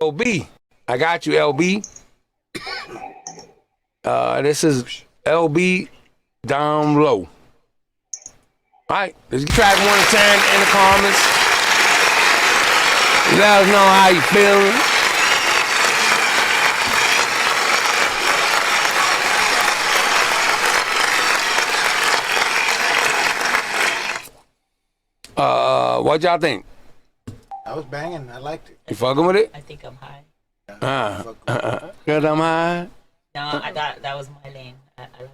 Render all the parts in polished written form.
LB. I got you, LB. This is LB down low. All right, let's get track 1 to 10 in the comments. Let us know how you feeling. What y'all think? I was banging. I liked it. You fucking with it? I think I'm high. Cause I'm high. No, I thought that was my lane. I love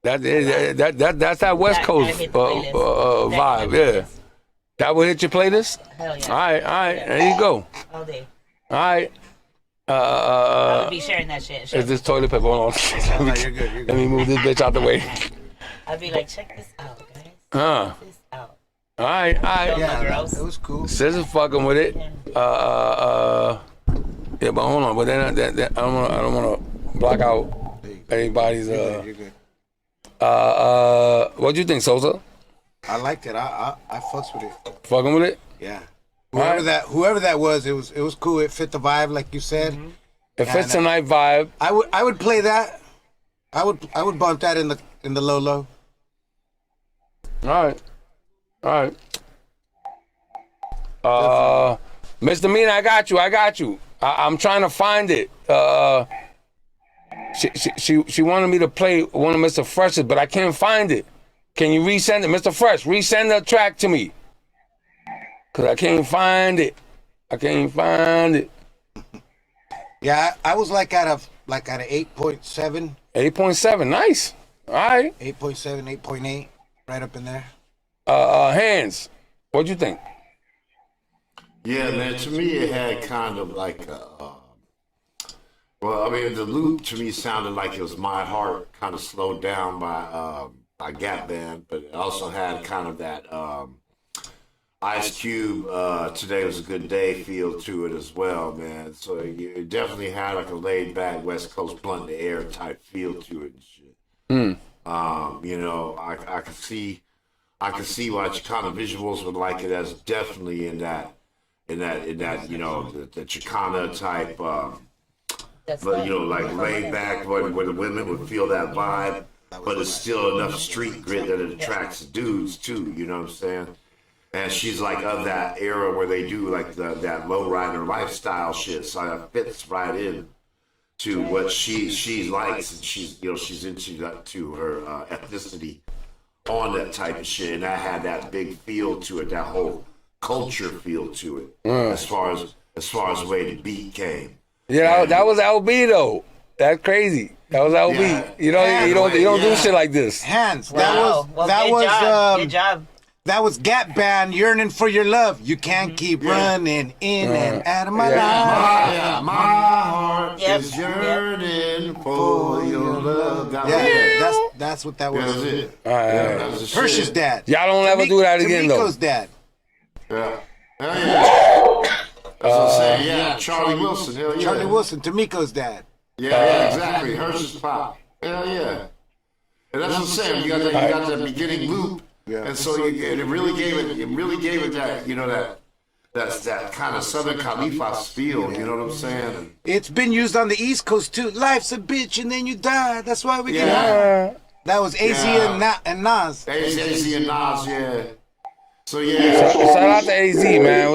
That's that West Coast vibe, yeah. That will hit your playlist? Hell yeah. All right, Yeah. there you go. All day. All right. I would be sharing that shit. Is this toilet paper? Hold on. No, you're good. Let me move this bitch out the way. I'd be like, check this out, guys. Check this out. All right. Yeah, girls. it was cool. Scissors fucking with it. Yeah, but hold on. But then I don't want to block out anybody's. You're good. What do you think, Sosa? I liked it. I fucks with it. Fucking with it? Yeah. Right. Whoever that was, it was cool. It fit the vibe, like you said. Mm-hmm. It fits the night vibe. I would play that. I would bump that in the low. All right. Mr. Mina, I got you. I'm trying to find it. She wanted me to play one of Mr. Fresh's, but I can't find it. Can you resend it? Mr. Fresh, resend the track to me. Cause I can't find it. Yeah, I was like at a 8.7. 8.7, nice. All right. 8.7, 8.8, right up in there. Hands, what'd you think? Yeah, man, to me it had kind of like well, I mean, the loop to me sounded like it was My Heart kind of slowed down by Gap Band, but it also had kind of that Ice Cube, Today Was a Good Day feel to it as well, man. So it definitely had like a laid back West Coast blunt in the air type feel to it and shit. You know, I can see why Chicana visuals would like it, as definitely in that you know, the Chicana type but you know, like laid back where the women would feel that vibe, but it's still enough street grit that it attracts dudes too, you know what I'm saying? And she's like of that era where they do like that lowrider lifestyle shit, so it fits right in to what she likes, and she's into that, to her ethnicity on that type of shit, and that had that big feel to it, that whole culture feel to it, as far as the way the beat came. Yeah, that was LB though. That's crazy. That was LB. Yeah. You don't do shit like this. Hands. Wow. Good job. That was Gap Band, Yearning for Your Love. You can't keep running in and out of my life. My heart is yearning for your love. Yeah, that's what that was. That was it. All right. That was the shit. Hirsch's dad. Y'all don't ever do that again though. Tamiko's dad. Yeah. That's what I'm saying. Yeah, Charlie Wilson. Hell yeah. Charlie Wilson, Tamiko's dad. Yeah, exactly. Hirsch's pop. Hell yeah. And that's what I'm saying. You got that beginning loop. Yeah. And so it really gave it that, you know, that kind of Southern Khalifa feel, you know what I'm saying? It's been used on the East Coast too. Life's a bitch and then you die. That's why we get Yeah. That was AZ and Nas. AZ and Nas, yeah. So yeah. Shout out to AZ, man.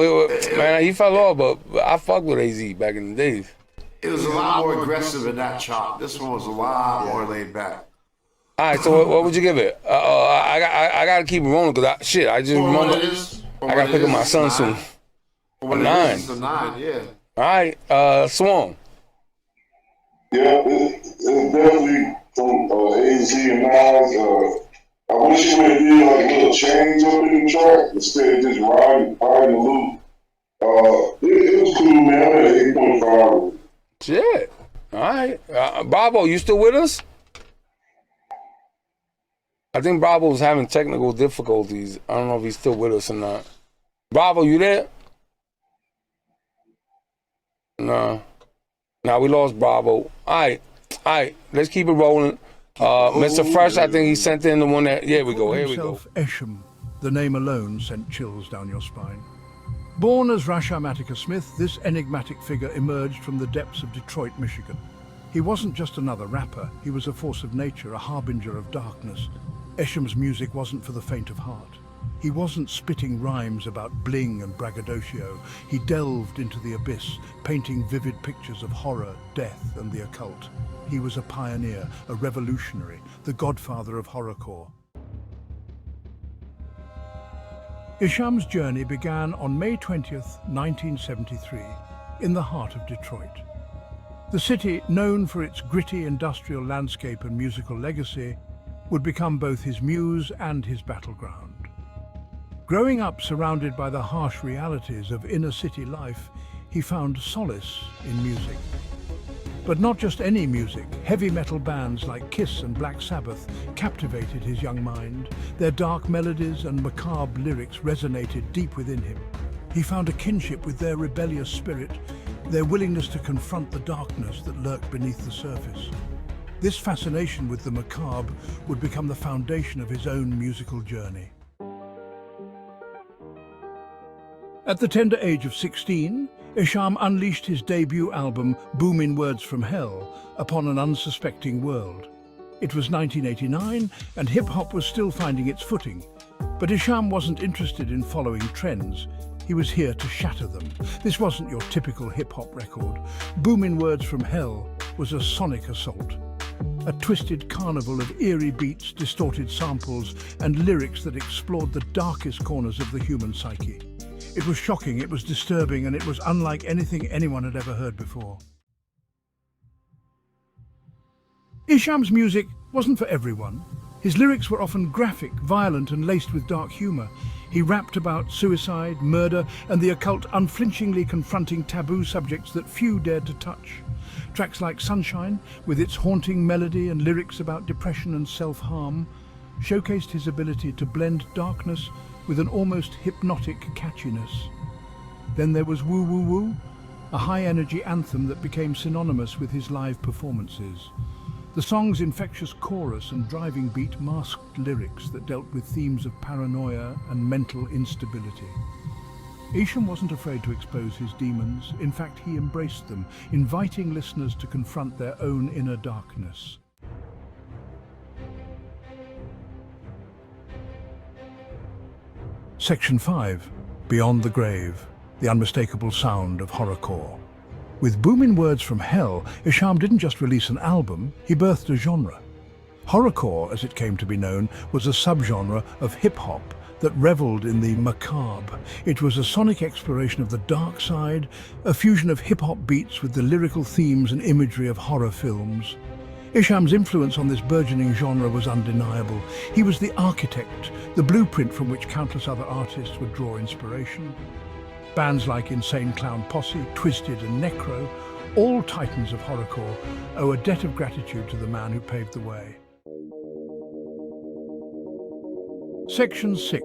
Man, he fell off, but I fucked with AZ back in the days. It was a lot more aggressive in that chop. This one was a lot more laid back. All right, so what would you give it? I gotta keep it rolling because I just remember I gotta pick up my son soon. A 9. It's a 9, yeah. All right, Swan. Yeah, it's definitely from AZ and Nas. I wish it would have been like a little change up in the track instead of just riding the loop. It was cool, man. I'm at 8.5. Shit. All right. Bravo, you still with us? I think Bravo's having technical difficulties. I don't know if he's still with us or not. Bravo, you there? No. Nah, we lost Bravo. All right. Let's keep it rolling. Mr. Fresh, I think he sent in the one that. Here we go. Esham, the name alone sent chills down your spine. Born as Rasham Attica Smith, this enigmatic figure emerged from the depths of Detroit, Michigan. He wasn't just another rapper, he was a force of nature, a harbinger of darkness. Esham's music wasn't for the faint of heart. He wasn't spitting rhymes about bling and braggadocio. He delved into the abyss, painting vivid pictures of horror, death, and the occult. He was a pioneer, a revolutionary, the godfather of horrorcore. Esham's journey began on May 20th, 1973, in the heart of Detroit. The city, known for its gritty industrial landscape and musical legacy, would become both his muse and his battleground. Growing up surrounded by the harsh realities of inner city life, he found solace in music. But not just any music. Heavy metal bands like Kiss and Black Sabbath captivated his young mind. Their dark melodies and macabre lyrics resonated deep within him. He found a kinship with their rebellious spirit, their willingness to confront the darkness that lurked beneath the surface. This fascination with the macabre would become the foundation of his own musical journey. At the tender age of 16, Esham unleashed his debut album, Booming Words from Hell, upon an unsuspecting world. It was 1989, and hip-hop was still finding its footing. But Esham wasn't interested in following trends. He was here to shatter them. This wasn't your typical hip-hop record. Booming Words from Hell was a sonic assault. A twisted carnival of eerie beats, distorted samples, and lyrics that explored the darkest corners of the human psyche. It was shocking, it was disturbing, and it was unlike anything anyone had ever heard before. Esham's music wasn't for everyone. His lyrics were often graphic, violent, and laced with dark humor. He rapped about suicide, murder, and the occult, unflinchingly confronting taboo subjects that few dared to touch. Tracks like Sunshine, with its haunting melody and lyrics about depression and self-harm, showcased his ability to blend darkness with an almost hypnotic catchiness. Then there was Woo Woo Woo, a high-energy anthem that became synonymous with his live performances. The song's infectious chorus and driving beat masked lyrics that dealt with themes of paranoia and mental instability. Esham wasn't afraid to expose his demons. In fact, he embraced them, inviting listeners to confront their own inner darkness. Section 5, Beyond the Grave, the unmistakable sound of horrorcore. With Booming Words from Hell, Esham didn't just release an album, he birthed a genre. Horrorcore, as it came to be known, was a subgenre of hip-hop that reveled in the macabre. It was a sonic exploration of the dark side, a fusion of hip-hop beats with the lyrical themes and imagery of horror films. Esham's influence on this burgeoning genre was undeniable. He was the architect, the blueprint from which countless other artists would draw inspiration. Bands like Insane Clown Posse, Twisted and Necro, all titans of horrorcore, owe a debt of gratitude to the man who paved the way. Section 6.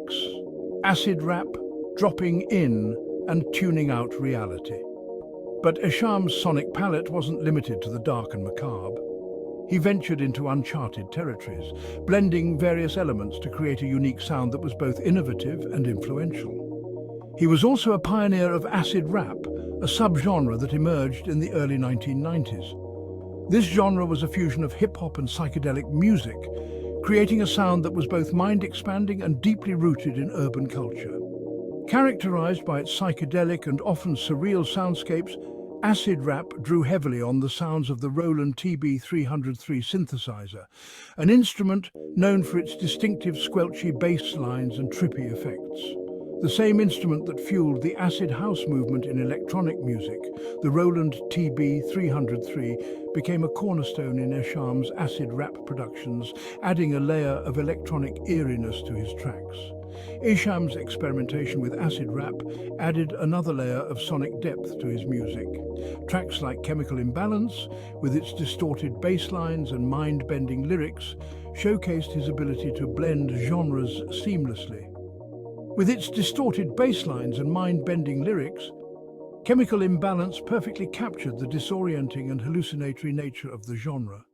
Acid rap, dropping in and tuning out reality. But Esham's sonic palette wasn't limited to the dark and macabre. He ventured into uncharted territories, blending various elements to create a unique sound that was both innovative and influential. He was also a pioneer of acid rap, a subgenre that emerged in the early 1990s. This genre was a fusion of hip-hop and psychedelic music, creating a sound that was both mind-expanding and deeply rooted in urban culture. Characterized by its psychedelic and often surreal soundscapes, acid rap drew heavily on the sounds of the Roland TB-303 synthesizer, an instrument known for its distinctive squelchy bass lines and trippy effects. The same instrument that fueled the acid house movement in electronic music, the Roland TB-303 became a cornerstone in Esham's acid rap productions, adding a layer of electronic eeriness to his tracks. Esham's experimentation with acid rap added another layer of sonic depth to his music. Tracks like Chemical Imbalance, with its distorted bass lines and mind-bending lyrics, showcased his ability to blend genres seamlessly. With its distorted bass lines and mind-bending lyrics, Chemical Imbalance perfectly captured the disorienting and hallucinatory nature of the genre.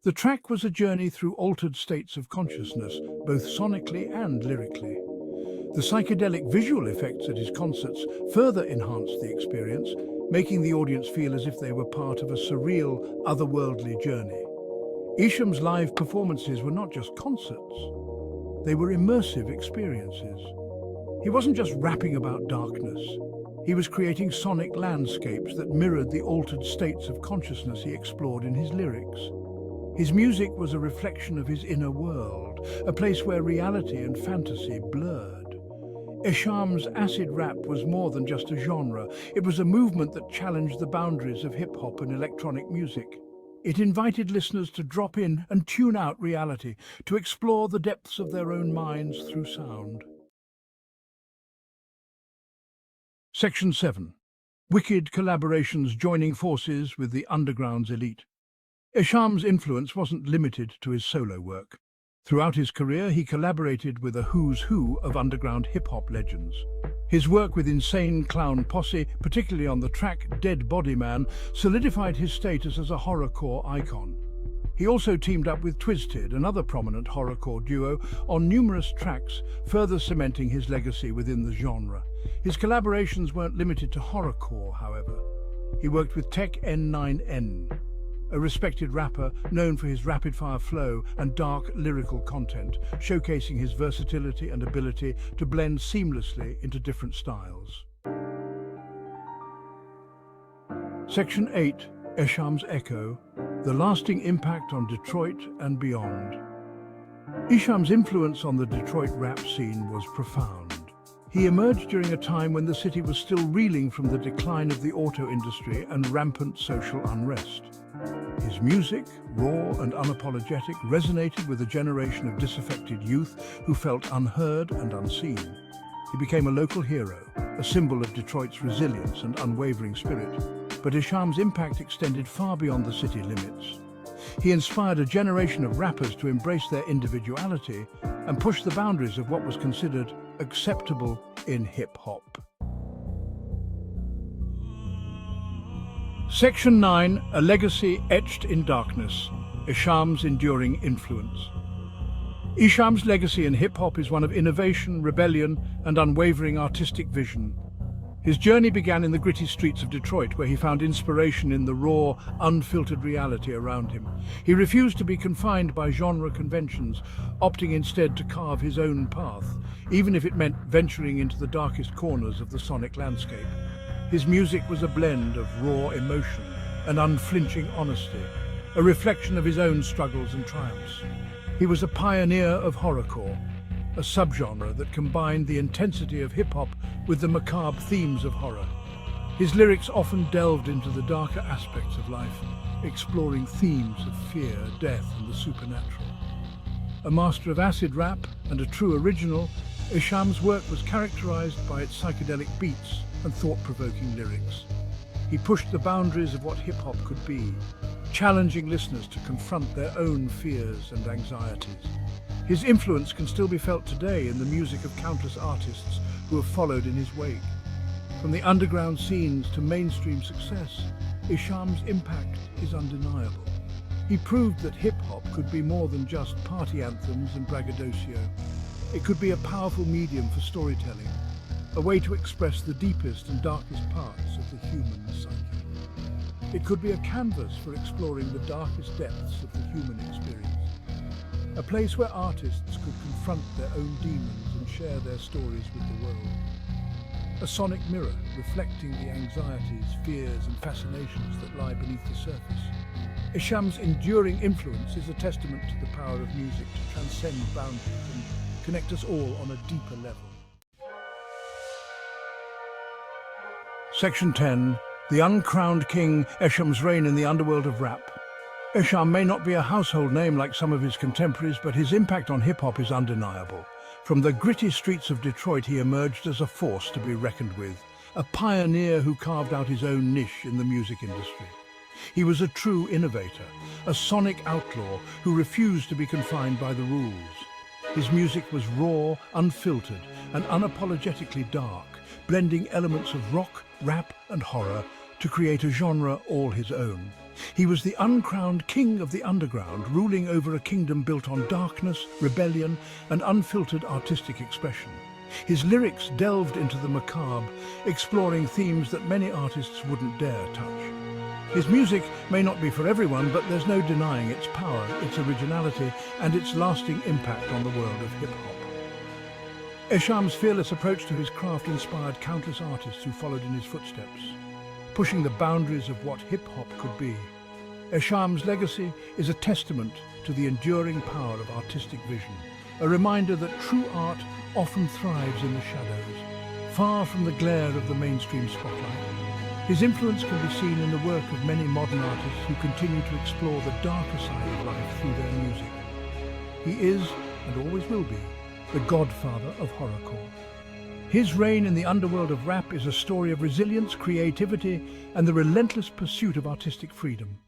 The track was a journey through altered states of consciousness, both sonically and lyrically. The psychedelic visual effects at his concerts further enhanced the experience, making the audience feel as if they were part of a surreal, otherworldly journey. Esham's live performances were not just concerts. They were immersive experiences. He wasn't just rapping about darkness. He was creating sonic landscapes that mirrored the altered states of consciousness he explored in his lyrics. His music was a reflection of his inner world, a place where reality and fantasy blurred. Esham's acid rap was more than just a genre. It was a movement that challenged the boundaries of hip-hop and electronic music. It invited listeners to drop in and tune out reality, to explore the depths of their own minds through sound. Section 7. Wicked collaborations joining forces with the underground's elite. Esham's influence wasn't limited to his solo work. Throughout his career, he collaborated with a who's who of underground hip-hop legends. His work with Insane Clown Posse, particularly on the track Dead Body Man, solidified his status as a horrorcore icon. He also teamed up with Twisted, another prominent horrorcore duo, on numerous tracks, further cementing his legacy within the genre. His collaborations weren't limited to horrorcore, however. He worked with Tech N9N, a respected rapper known for his rapid-fire flow and dark lyrical content, showcasing his versatility and ability to blend seamlessly into different styles. Section 8. Esham's Echo, the lasting impact on Detroit and beyond. Esham's influence on the Detroit rap scene was profound. He emerged during a time when the city was still reeling from the decline of the auto industry and rampant social unrest. His music, raw and unapologetic, resonated with a generation of disaffected youth who felt unheard and unseen. He became a local hero, a symbol of Detroit's resilience and unwavering spirit. But Esham's impact extended far beyond the city limits. He inspired a generation of rappers to embrace their individuality and push the boundaries of what was considered acceptable in hip-hop. Section 9. A legacy etched in darkness. Esham's enduring influence. Esham's legacy in hip-hop is one of innovation, rebellion, and unwavering artistic vision. His journey began in the gritty streets of Detroit, where he found inspiration in the raw, unfiltered reality around him. He refused to be confined by genre conventions, opting instead to carve his own path, even if it meant venturing into the darkest corners of the sonic landscape. His music was a blend of raw emotion and unflinching honesty, a reflection of his own struggles and triumphs. He was a pioneer of horrorcore, a subgenre that combined the intensity of hip-hop with the macabre themes of horror. His lyrics often delved into the darker aspects of life, exploring themes of fear, death, and the supernatural. A master of acid rap and a true original, Esham's work was characterized by its psychedelic beats and thought-provoking lyrics. He pushed the boundaries of what hip-hop could be, challenging listeners to confront their own fears and anxieties. His influence can still be felt today in the music of countless artists who have followed in his wake. From the underground scenes to mainstream success, Esham's impact is undeniable. He proved that hip-hop could be more than just party anthems and braggadocio. It could be a powerful medium for storytelling, a way to express the deepest and darkest parts of the human psyche. It could be a canvas for exploring the darkest depths of the human experience. A place where artists could confront their own demons and share their stories with the world. A sonic mirror reflecting the anxieties, fears and fascinations that lie beneath the surface. Esham's enduring influence is a testament to the power of music to transcend boundaries and connect us all on a deeper level. Section 10. The uncrowned king, Esham's reign in the underworld of rap. Esham may not be a household name like some of his contemporaries, but his impact on hip-hop is undeniable. From the gritty streets of Detroit, he emerged as a force to be reckoned with, a pioneer who carved out his own niche in the music industry. He was a true innovator, a sonic outlaw who refused to be confined by the rules. His music was raw, unfiltered, and unapologetically dark, blending elements of rock, rap, and horror to create a genre all his own. He was the uncrowned king of the underground, ruling over a kingdom built on darkness, rebellion, and unfiltered artistic expression. His lyrics delved into the macabre, exploring themes that many artists wouldn't dare touch. His music may not be for everyone, but there's no denying its power, its originality, and its lasting impact on the world of hip-hop. Esham's fearless approach to his craft inspired countless artists who followed in his footsteps, pushing the boundaries of what hip-hop could be. Esham's legacy is a testament to the enduring power of artistic vision, a reminder that true art often thrives in the shadows, far from the glare of the mainstream spotlight. His influence can be seen in the work of many modern artists who continue to explore the darker side of life through their music. He is, and always will be, the godfather of horrorcore. His reign in the underworld of rap is a story of resilience, creativity, and the relentless pursuit of artistic freedom.